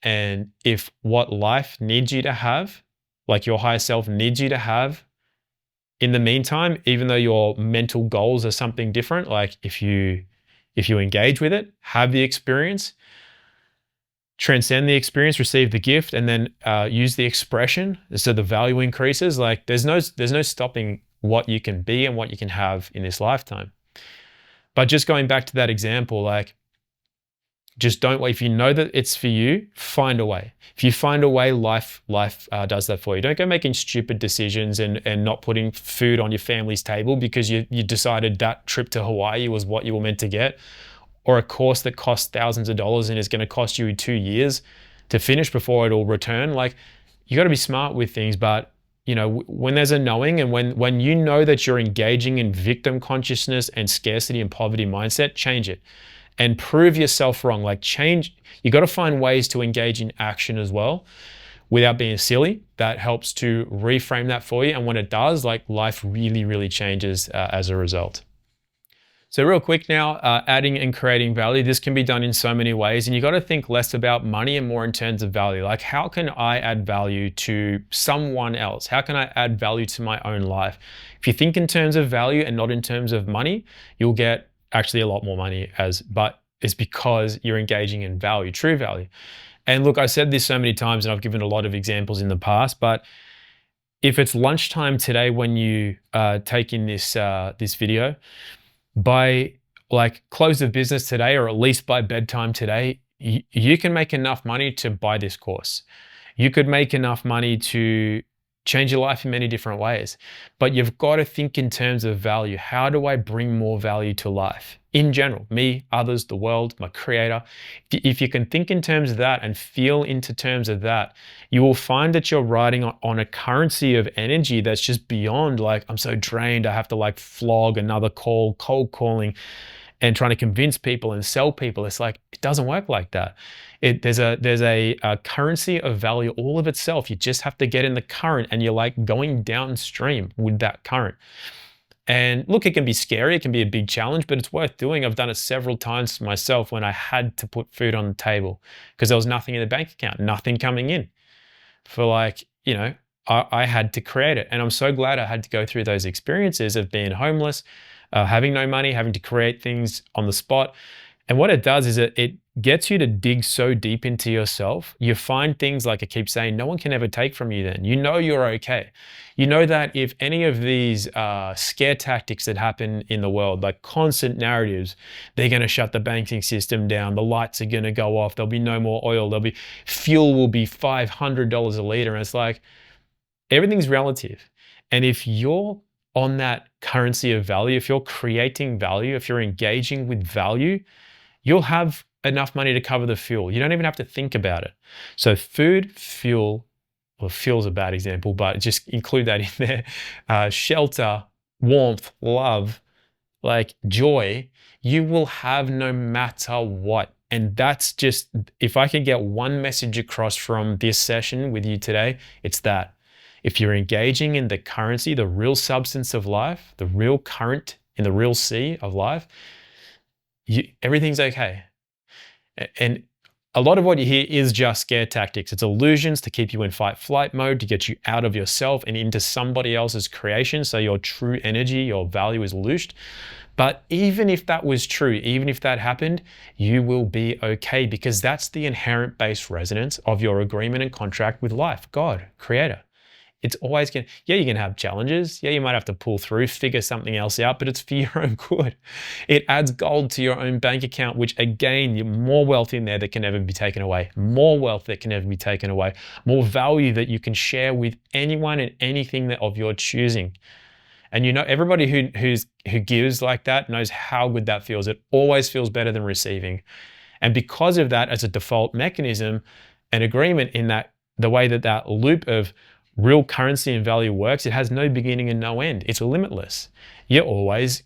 And if what life needs you to have, like your higher self needs you to have, in the meantime, even though your mental goals are something different, like if you engage with it, have the experience, transcend the experience, receive the gift, and then use the expression, so the value increases. Like there's no stopping what you can be and what you can have in this lifetime. But just going back to that example, like, just don't wait. If you know that it's for you, find a way. If you find a way, life does that for you. Don't go making stupid decisions and not putting food on your family's table because you decided that trip to Hawaii was what you were meant to get, or a course that costs thousands of dollars and is going to cost you 2 years to finish before it'll return. Like, you got to be smart with things, but when there's a knowing, and when you know that you're engaging in victim consciousness and scarcity and poverty mindset, change it and prove yourself wrong. Like change, you got to find ways to engage in action as well without being silly. That helps to reframe that for you. And when it does, like life really, really changes as a result. So real quick now, adding and creating value, this can be done in so many ways, and you got to think less about money and more in terms of value. Like, how can I add value to someone else? How can I add value to my own life? If you think in terms of value and not in terms of money, you'll get actually a lot more money, but it's because you're engaging in value, true value. And look, I said this so many times and I've given a lot of examples in the past, but if it's lunchtime today when you take in this video, by like close of business today, or at least by bedtime today, you can make enough money to buy this course. You could make enough money to change your life in many different ways, but you've got to think in terms of value. How do I bring more value to life in general? Me, others, the world, my creator. If you can think in terms of that and feel into terms of that, you will find that you're riding on a currency of energy that's just beyond like, I'm so drained, I have to like flog another cold calling and trying to convince people and sell people. It's like, it doesn't work like that. There's a currency of value all of itself. You just have to get in the current, and you're like going downstream with that current. And look, it can be scary, it can be a big challenge, but it's worth doing. I've done it several times myself when I had to put food on the table because there was nothing in the bank account, nothing coming in. For like, I had to create it. And I'm so glad I had to go through those experiences of being homeless, having no money, having to create things on the spot. And what it does is it gets you to dig so deep into yourself. You find things, like I keep saying, no one can ever take from you then. You know you're okay. You know that if any of these scare tactics that happen in the world, like constant narratives, they're going to shut the banking system down, the lights are going to go off, there'll be no more oil, fuel will be $500 a liter. And it's like, everything's relative. And if you're on that currency of value, if you're creating value, if you're engaging with value, you'll have enough money to cover the fuel. You don't even have to think about it. So food, fuel, well, fuel's a bad example, but just include that in there. Shelter, warmth, love, like joy, you will have no matter what. And that's just, if I could get one message across from this session with you today, it's that. If you're engaging in the currency, the real substance of life, the real current in the real sea of life, everything's okay. And a lot of what you hear is just scare tactics. It's illusions to keep you in fight-flight mode, to get you out of yourself and into somebody else's creation, so your true energy, your value is loosed. But even if that was true, even if that happened, you will be okay, because that's the inherent base resonance of your agreement and contract with life, God, creator. It's always going to, you're going to have challenges. Yeah, you might have to pull through, figure something else out, but it's for your own good. It adds gold to your own bank account, which again, you're more wealth in there that can never be taken away, more wealth that can never be taken away, more value that you can share with anyone and anything of your choosing. And everybody who gives like that knows how good that feels. It always feels better than receiving. And because of that, as a default mechanism, an agreement in that, the way that loop of real currency and value works, it has no beginning and no end. It's limitless. You're always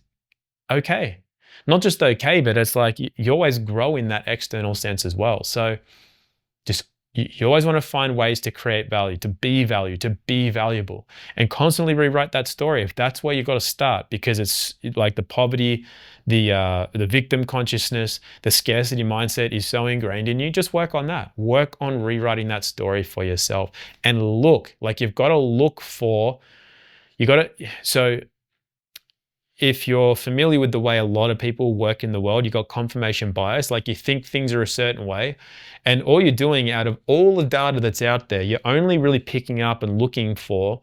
okay. Not just okay, but it's like you always grow in that external sense as well. So just, you always want to find ways to create value, to be valuable, and constantly rewrite that story if that's where you've got to start, because it's like the poverty, the victim consciousness, the scarcity mindset is so ingrained in you. Just work on that. Work on rewriting that story for yourself, and look, like you've got to look for, so if you're familiar with the way a lot of people work in the world, you've got confirmation bias, like you think things are a certain way, and all you're doing out of all the data that's out there, you're only really picking up and looking for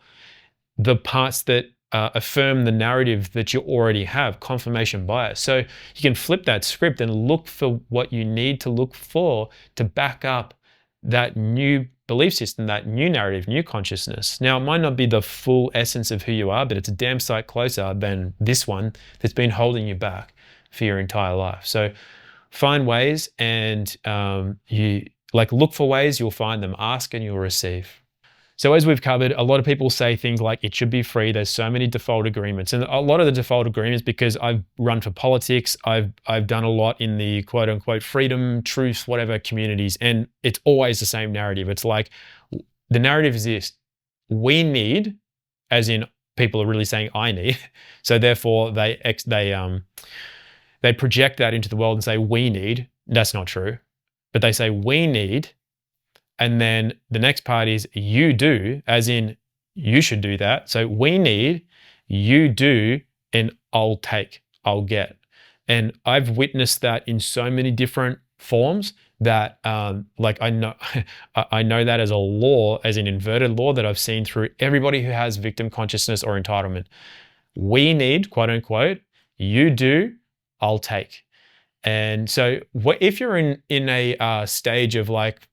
the parts that affirm the narrative that you already have, confirmation bias. So you can flip that script and look for what you need to look for to back up that new belief system, that new narrative, new consciousness. Now, it might not be the full essence of who you are, but it's a damn sight closer than this one that's been holding you back for your entire life. So find ways, and look for ways, you'll find them. Ask and you'll receive. So as we've covered, a lot of people say things like it should be free. There's so many default agreements, and a lot of the default agreements, because I've run for politics, I've done a lot in the quote unquote freedom, truth, whatever communities, and it's always the same narrative. It's like the narrative is this: we need, as in people are really saying I need, so therefore they project that into the world and say we need. That's not true, but they say we need. And then the next part is you do, as in you should do that. So we need, you do, and I'll take, I'll get. And I've witnessed that in so many different forms that like I know I know that as a law, as an inverted law that I've seen through everybody who has victim consciousness or entitlement. We need, quote unquote, you do, I'll take. And so if you're in a stage of like,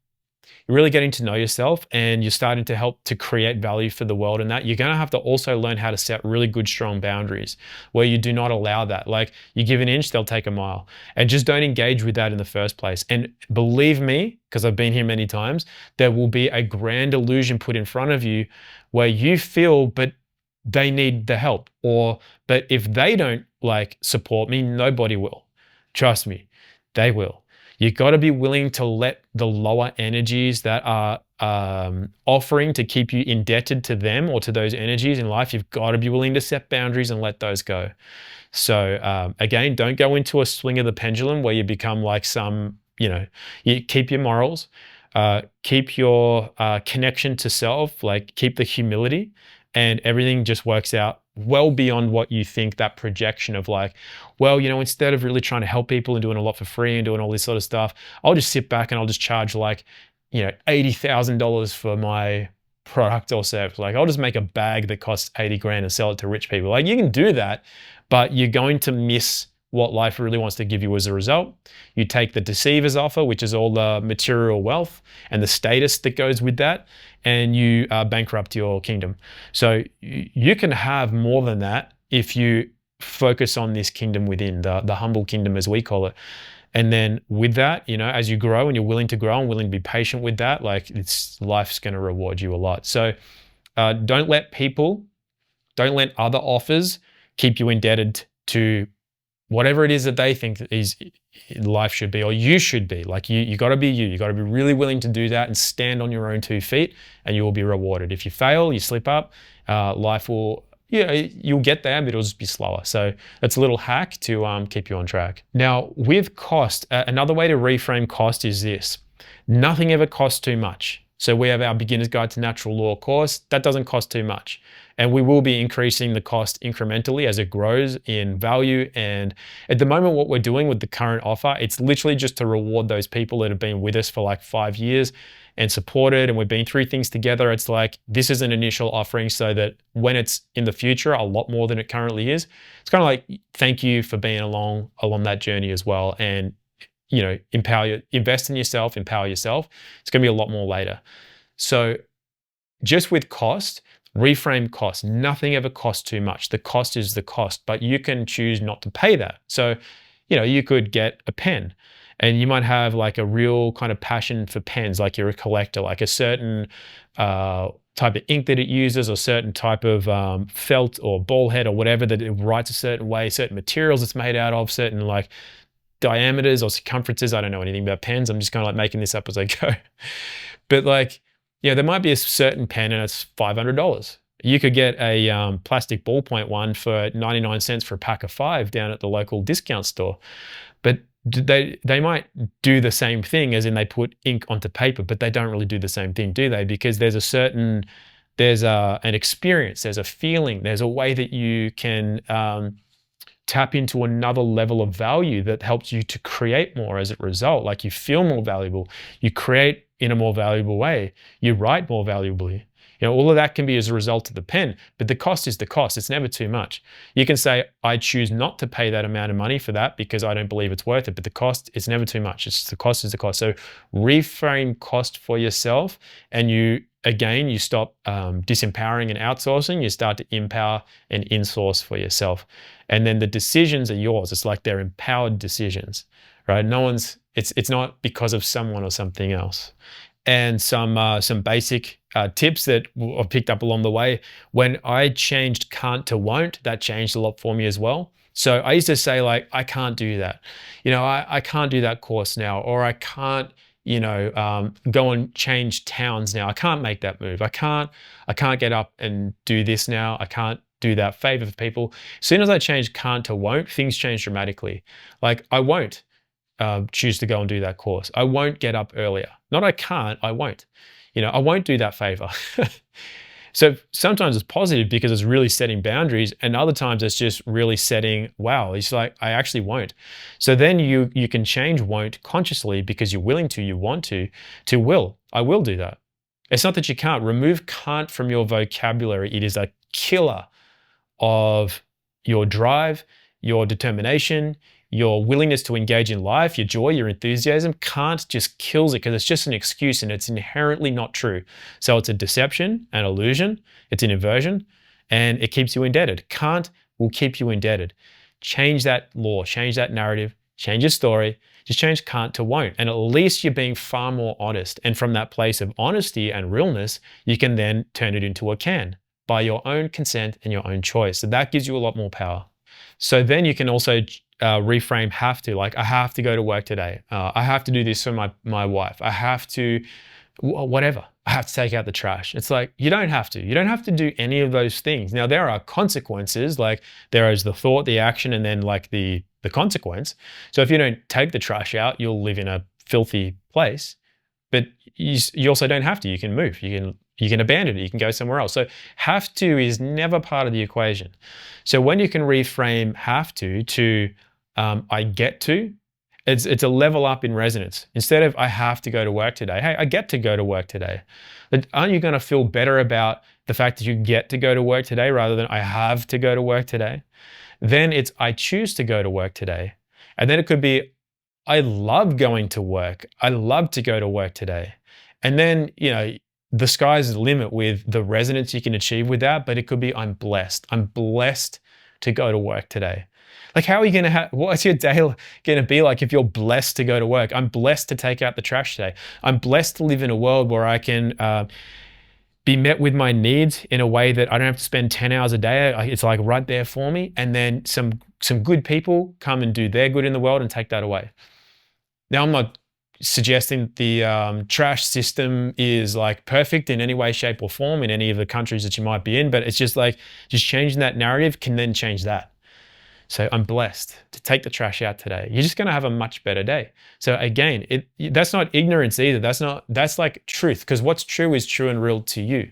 you're really getting to know yourself and you're starting to help to create value for the world, and that you're going to have to also learn how to set really good, strong boundaries where you do not allow that. Like you give an inch, they'll take a mile, and just don't engage with that in the first place. And believe me, because I've been here many times, there will be a grand illusion put in front of you where you feel, but they need the help, or, but if they don't like support me, nobody will. Trust me, they will. You got to be willing to let the lower energies that are offering to keep you indebted to them or to those energies in life. You've got to be willing to set boundaries and let those go. So again, don't go into a swing of the pendulum where you become like some, you keep your morals, keep your connection to self, like keep the humility, and everything just works out well beyond what you think. That projection of like, well, instead of really trying to help people and doing a lot for free and doing all this sort of stuff, I'll just sit back and I'll just charge like, $80,000 for my product or service. Like I'll just make a bag that costs 80 grand and sell it to rich people. Like you can do that, but you're going to miss what life really wants to give you as a result. You take the deceiver's offer, which is all the material wealth and the status that goes with that, and you bankrupt your kingdom. So you can have more than that if you focus on this kingdom within, the humble kingdom as we call it. And then with that, as you grow and you're willing to grow and willing to be patient with that, like life's going to reward you a lot. So don't let other offers keep you indebted to whatever it is that they think is life should be, or you should be. Like you got to be you. You got to be really willing to do that and stand on your own 2 feet, and you will be rewarded. If you fail, you slip up, life will, you'll get there, but it'll just be slower. So that's a little hack to keep you on track. Now with cost, another way to reframe cost is this: nothing ever costs too much. So we have our Beginner's Guide to Natural Law course. That doesn't cost too much. And we will be increasing the cost incrementally as it grows in value. And at the moment, what we're doing with the current offer, it's literally just to reward those people that have been with us for like 5 years and supported, and we've been through things together. It's like, this is an initial offering so that when it's in the future, a lot more than it currently is, it's kind of like, thank you for being along that journey as well. And invest in yourself, empower yourself. It's going to be a lot more later. So just with cost, reframe cost. Nothing ever costs too much. The cost is the cost, but you can choose not to pay that. So, you could get a pen, and you might have like a real kind of passion for pens, like you're a collector, like a certain type of ink that it uses, or certain type of felt or ball head or whatever, that it writes a certain way, certain materials it's made out of, certain like diameters or circumferences. I don't know anything about pens. I'm just kind of like making this up as I go. But like, there might be a certain pen and it's $500. You could get a plastic ballpoint one for 99 cents for a pack of 5 down at the local discount store. But they might do the same thing, as in they put ink onto paper, but they don't really do the same thing, do they? Because there's an experience, there's a feeling, there's a way that you can tap into another level of value that helps you to create more as a result. Like you feel more valuable, you create in a more valuable way, you write more valuably. All of that can be as a result of the pen, but the cost is the cost. It's never too much. You can say, I choose not to pay that amount of money for that because I don't believe it's worth it, but the cost is never too much. It's the cost is the cost. So reframe cost for yourself, and you stop disempowering and outsourcing. You start to empower and insource for yourself. And then the decisions are yours. It's like they're empowered decisions, right? It's not because of someone or something else. and some basic tips that I've picked up along the way. When I changed can't to won't, that changed a lot for me as well. So I used to say like, I can't do that. I can't do that course now, or I can't, go and change towns now. I can't make that move. I can't get up and do this now. I can't do that favor for people. As soon as I changed can't to won't, things change dramatically. Like I won't choose to go and do that course. I won't get up earlier. Not I can't, I won't. I won't do that favor. So sometimes it's positive because it's really setting boundaries, and other times it's just really setting, wow, it's like, I actually won't. So then you can change won't consciously because you're willing to, you want to will. I will do that. It's not that you can't. Remove can't from your vocabulary. It is a killer of your drive, your determination, your willingness to engage in life, your joy, your enthusiasm. Can't just kills it because it's just an excuse and it's inherently not true. So it's a deception, an illusion, it's an inversion, and it keeps you indebted. Can't will keep you indebted. Change that law, change that narrative, change your story, just change can't to won't. And at least you're being far more honest. And from that place of honesty and realness, you can then turn it into a can by your own consent and your own choice. So that gives you a lot more power. So then you can also reframe have to, like I have to go to work today. I have to do this for my wife. I have to, whatever. I have to take out the trash. It's like, you don't have to. You don't have to do any of those things. Now there are consequences, like there is the thought, the action, and then like the consequence. So if you don't take the trash out, you'll live in a filthy place. But you also don't have to. You can move. You can abandon it. You can go somewhere else. So have to is never part of the equation. So when you can reframe have to I get to, it's a level up in resonance. Instead of I have to go to work today, hey, I get to go to work today. But aren't you going to feel better about the fact that you get to go to work today rather than I have to go to work today? Then it's I choose to go to work today. And then it could be I love going to work. I love to go to work today. And then, the sky's the limit with the resonance you can achieve with that, but it could be I'm blessed. I'm blessed to go to work today. Like how are you going to what's your day going to be like if you're blessed to go to work? I'm blessed to take out the trash today. I'm blessed to live in a world where I can be met with my needs in a way that I don't have to spend 10 hours a day. It's like right there for me. And then some good people come and do their good in the world and take that away. Now, I'm not suggesting the trash system is like perfect in any way, shape or form in any of the countries that you might be in, but it's just like, just changing that narrative can then change that. So I'm blessed to take the trash out today. You're just going to have a much better day. So again, that's not ignorance either. That's like truth, because what's true is true and real to you.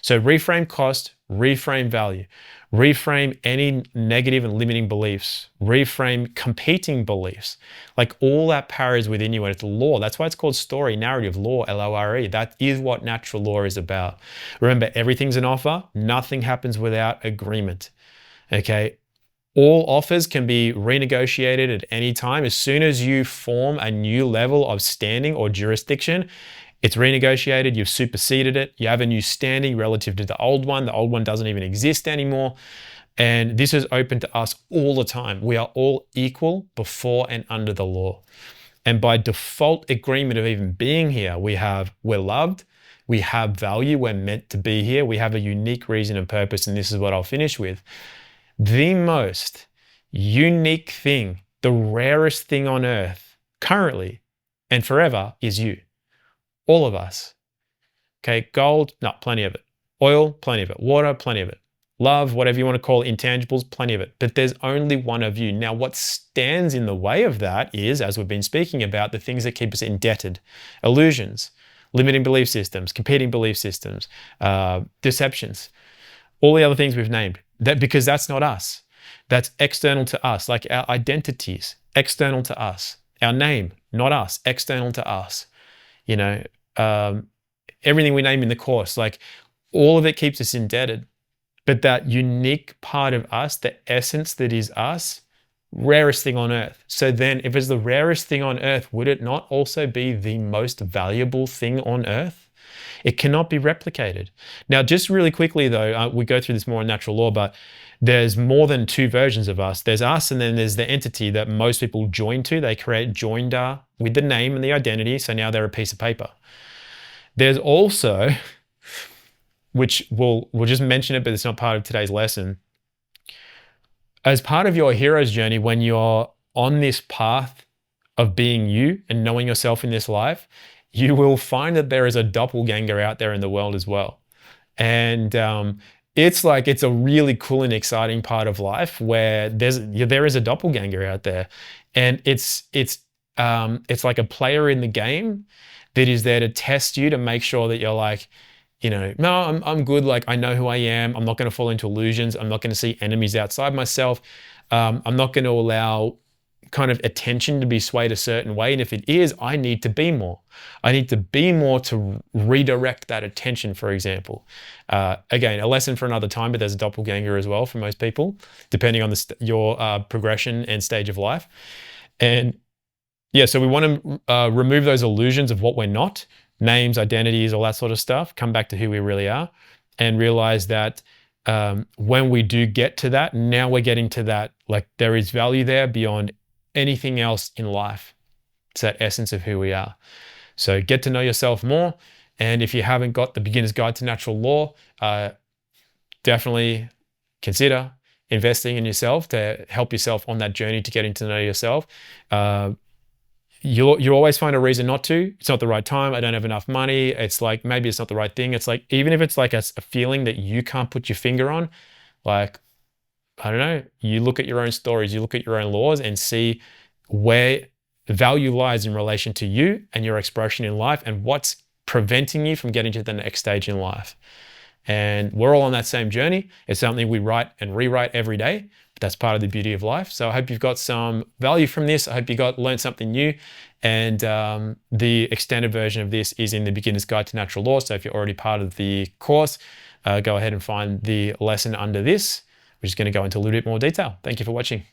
So reframe cost, reframe value, reframe any negative and limiting beliefs, reframe competing beliefs. Like all that power is within you, and it's law. That's why it's called story, narrative, law, L-O-R-E. That is what natural law is about. Remember, everything's an offer. Nothing happens without agreement. Okay? All offers can be renegotiated at any time. As soon as you form a new level of standing or jurisdiction, it's renegotiated, you've superseded it, you have a new standing relative to the old one doesn't even exist anymore. And this is open to us all the time. We are all equal before and under the law. And by default agreement of even being here, we're loved, we have value, we're meant to be here, we have a unique reason and purpose, and this is what I'll finish with. The most unique thing, the rarest thing on earth, currently and forever, is you. All of us. Okay, gold, no, plenty of it. Oil, plenty of it. Water, plenty of it. Love, whatever you want to call it, intangibles, plenty of it. But there's only one of you. Now, what stands in the way of that is, as we've been speaking about, the things that keep us indebted. Illusions, limiting belief systems, competing belief systems, deceptions, all the other things we've named. Because that's not us. That's external to us, like our identities, external to us. Our name, not us, external to us. Everything we name in the course, like all of it keeps us indebted. But that unique part of us, the essence that is us, rarest thing on earth. So then if it's the rarest thing on earth, would it not also be the most valuable thing on earth? It cannot be replicated. Now, just really quickly though, we go through this more in natural law, but there's more than two versions of us. There's us, and then there's the entity that most people join to. They create joinder with the name and the identity. So now they're a piece of paper. There's also, which we'll just mention it, but it's not part of today's lesson. As part of your hero's journey, when you're on this path of being you and knowing yourself in this life, you will find that there is a doppelganger out there in the world as well. And it's a really cool and exciting part of life where there is a doppelganger out there, and it's like a player in the game that is there to test you, to make sure that you're like, no, I'm good. Like, I know who I am. I'm not going to fall into illusions. I'm not going to see enemies outside myself. I'm not going to allow kind of attention to be swayed a certain way. And if it is, I need to be more. I need to be more to redirect that attention, for example. Again, a lesson for another time, but there's a doppelganger as well for most people, depending on your progression and stage of life. And yeah, so we want to remove those illusions of what we're not, names, identities, all that sort of stuff, come back to who we really are, and realize that when we do get to that, now we're getting to that, like, there is value there beyond anything else in life. It's that essence of who we are. So get to know yourself more. And if you haven't got the Beginner's Guide to Natural Law, definitely consider investing in yourself to help yourself on that journey to getting to know yourself. You always find a reason not to. It's not the right time. I don't have enough money. It's like, maybe it's not the right thing. It's like, even if it's like a feeling that you can't put your finger on, like, I don't know, you look at your own stories, you look at your own laws and see where value lies in relation to you and your expression in life, and what's preventing you from getting to the next stage in life. And we're all on that same journey. It's something we write and rewrite every day. But that's part of the beauty of life. So I hope you've got some value from this. I hope you learned something new. And the extended version of this is in the Beginner's Guide to Natural Law. So if you're already part of the course, go ahead and find the lesson under this, which is going to go into a little bit more detail. Thank you for watching.